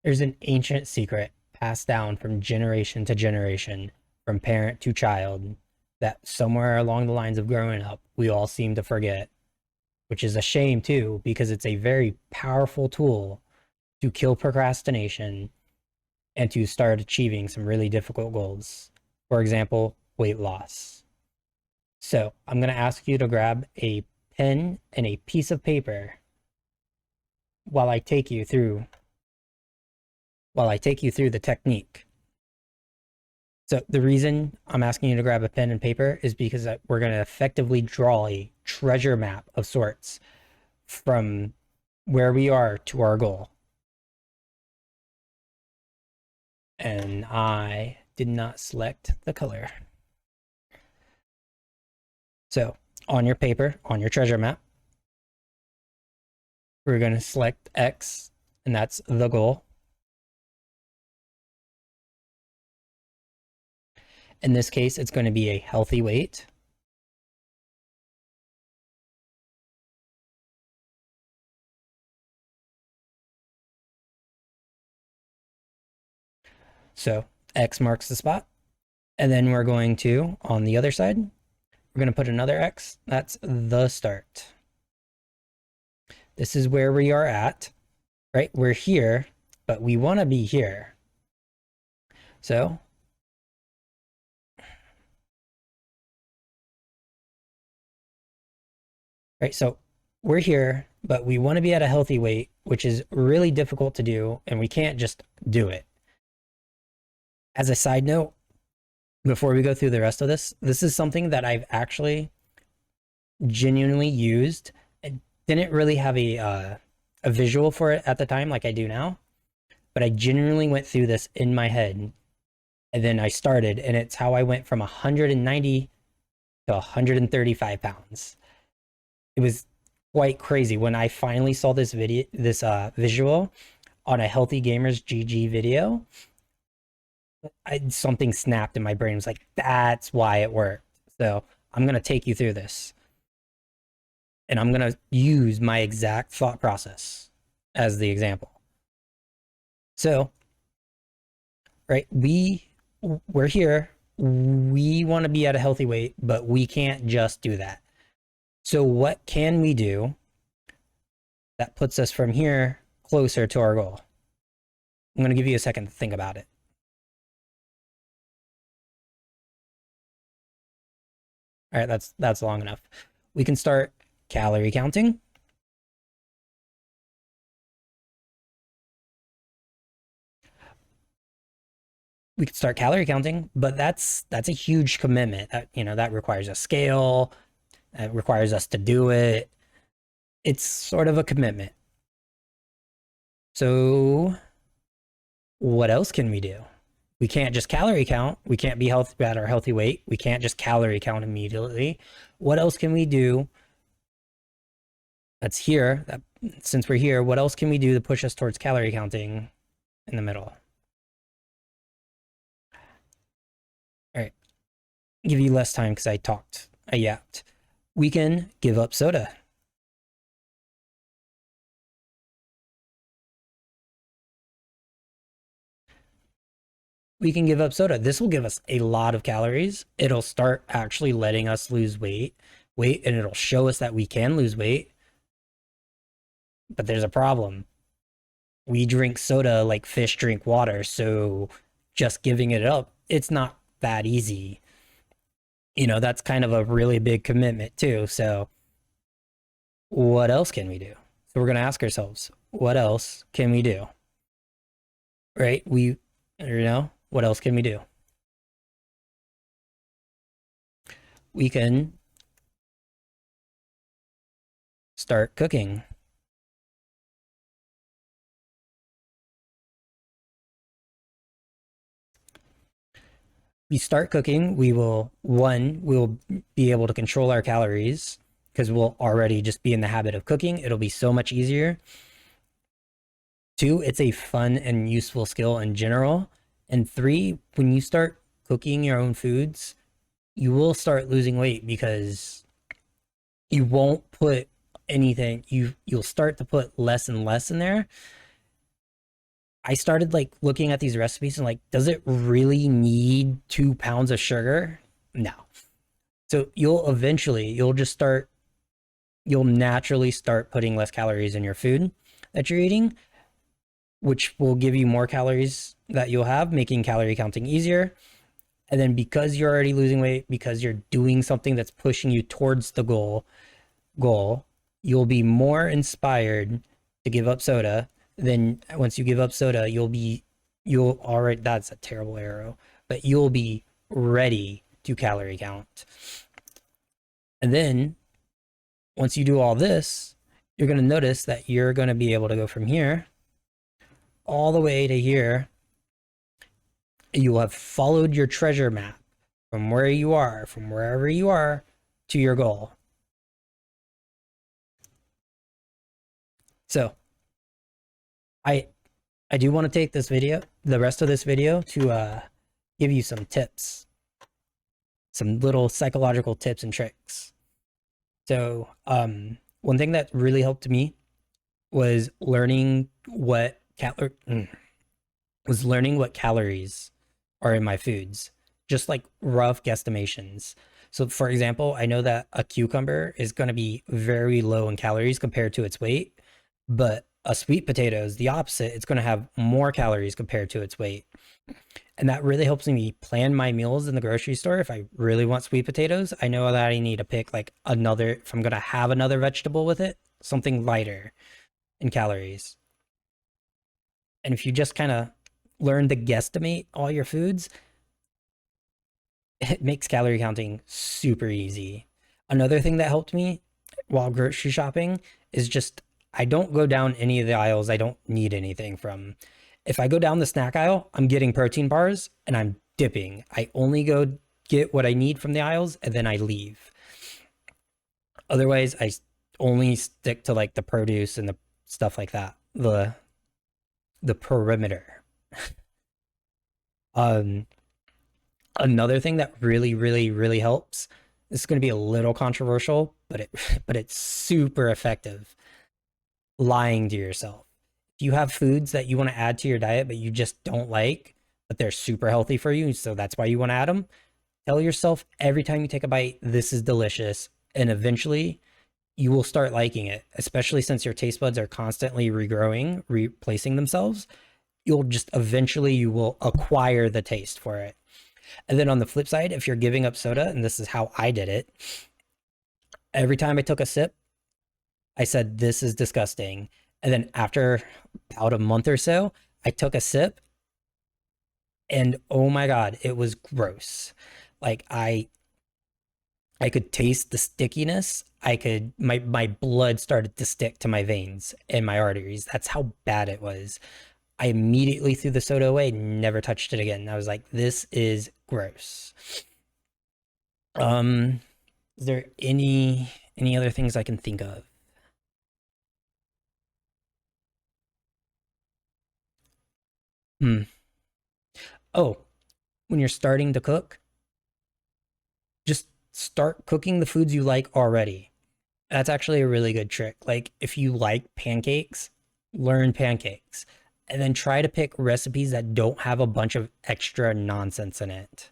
There's an ancient secret passed down from generation to generation, from parent to child, that somewhere along the lines of growing up, we all seem to forget, which is a shame too, because it's a very powerful tool to kill procrastination and to start achieving some really difficult goals. For example, weight loss. So I'm going to ask you to grab a pen and a piece of paper while I take you through the technique. So the reason I'm asking you to grab a pen and paper is because we're going to effectively draw a treasure map of sorts from where we are to our goal. And I did not select the color. So on your paper, on your treasure map, we're going to select X, and that's the goal. In this case, it's going to be a healthy weight. So X marks the spot. And then we're going to, on the other side, we're going to put another X. That's the start. This is where we are at, right? We're here, but we want to be here. So right, so we're here, but we want to be at a healthy weight, which is really difficult to do, and we can't just do it. As a side note, before we go through the rest of this is something that I've actually genuinely used. I didn't really have a visual for it at the time like I do now, but I genuinely went through this in my head, and then I started, and it's how I went from 190 to 135 pounds. It was quite crazy when I finally saw this visual on a Healthy Gamers GG video. Something snapped in my brain. It was like, that's why it worked. So I'm going to take you through this. And I'm going to use my exact thought process as the example. So, right, we're here. We want to be at a healthy weight, but we can't just do that. So what can we do that puts us from here closer to our goal? I'm going to give you a second to think about it. All right, that's long enough. We can start calorie counting. We could start calorie counting, but that's a huge commitment. That requires a scale. It requires us to do it. It's sort of a commitment. So what else can we do? We can't just calorie count. We can't be healthy at our healthy weight. We can't just calorie count immediately. What else can we do that's here? Since we're here, what else can we do to push us towards calorie counting in the middle? All right. Give you less time because I yapped. We can give up soda. We can give up soda. This will give us a lot of calories. It'll start actually letting us lose weight, and it'll show us that we can lose weight. But there's a problem. We drink soda like fish drink water, so just giving it up, it's not that easy. That's kind of a really big commitment too. So what else can we do? So we're going to ask ourselves, what else can we do? Right? What else can we do? We can start cooking. We start cooking, we'll be able to control our calories because we'll already just be in the habit of cooking. It'll be so much easier. 2, it's a fun and useful skill in general. And 3, when you start cooking your own foods, you will start losing weight because you won't put anything, you'll start to put less and less in there. I started like looking at these recipes and like, does it really need 2 pounds of sugar? No. So you'll naturally start putting less calories in your food that you're eating, which will give you more calories that you'll have, making calorie counting easier. And then because you're already losing weight, because you're doing something that's pushing you towards the goal, you'll be more inspired to give up soda. Then once you give up soda, you'll already, that's a terrible arrow, but you'll be ready to calorie count. And then once you do all this, you're going to notice that you're going to be able to go from here all the way to here. You will have followed your treasure map from where you are, from wherever you are, to your goal. So I do want to take this video, the rest of this video, to give you some tips, some little psychological tips and tricks. So one thing that really helped me was learning what calories are in my foods, just like rough guesstimations. So for example, I know that a cucumber is going to be very low in calories compared to its weight, but a sweet potato is the opposite. It's going to have more calories compared to its weight. And that really helps me plan my meals in the grocery store. If I really want sweet potatoes, I know that I need to pick like another, if I'm going to have another vegetable with it, something lighter in calories. And if you just kind of learn to guesstimate all your foods, it makes calorie counting super easy. Another thing that helped me while grocery shopping is just I don't go down any of the aisles I don't need anything from. If I go down the snack aisle, I'm getting protein bars and I'm dipping. I only go get what I need from the aisles and then I leave. Otherwise, I only stick to like the produce and the stuff like that. The perimeter. Another thing that really helps, this is going to be a little controversial, but it's super effective. Lying to yourself. If you have foods that you want to add to your diet but you just don't like, but they're super healthy for you, so that's why you want to add them, tell yourself every time you take a bite, this is delicious, and eventually you will start liking it, especially since your taste buds are constantly regrowing, replacing themselves. You will acquire the taste for it. And then on the flip side, if you're giving up soda, and this is how I did it, every time I took a sip, I said, this is disgusting. And then after about a month or so, I took a sip and oh my God, it was gross. Like I could taste the stickiness. My blood started to stick to my veins and my arteries. That's how bad it was. I immediately threw the soda away, never touched it again. I was like, this is gross. Is there any other things I can think of? Hmm. Oh, when you're starting to cook, just start cooking the foods you like already. That's actually a really good trick. Like if you like pancakes, learn pancakes and then try to pick recipes that don't have a bunch of extra nonsense in it.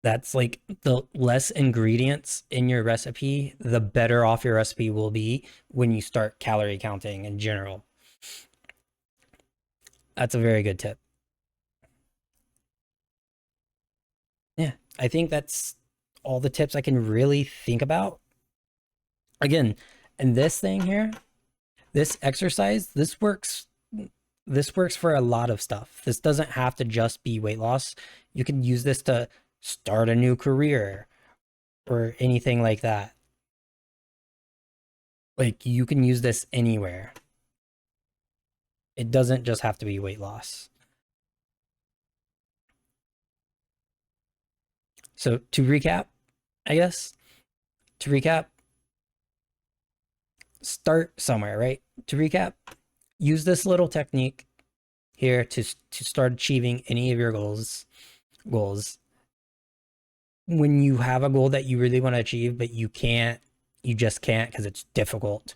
That's like the less ingredients in your recipe, the better off your recipe will be when you start calorie counting in general. That's a very good tip. Yeah, I think that's all the tips I can really think about. Again, and this thing here, this exercise, this works for a lot of stuff. This doesn't have to just be weight loss. You can use this to start a new career or anything like that. Like you can use this anywhere. It doesn't just have to be weight loss. So to recap, I guess, to recap, start somewhere, right? To recap, use this little technique here to start achieving any of your goals. When you have a goal that you really want to achieve, but you just can't because it's difficult,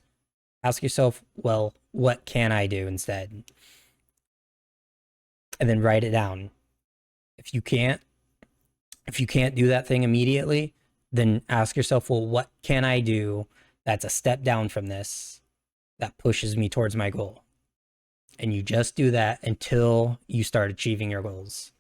ask yourself, well, what can I do instead? and then write it down. If you can't do that thing immediately, then ask yourself, well, what can I do that's a step down from this that pushes me towards my goal? And you just do that until you start achieving your goals.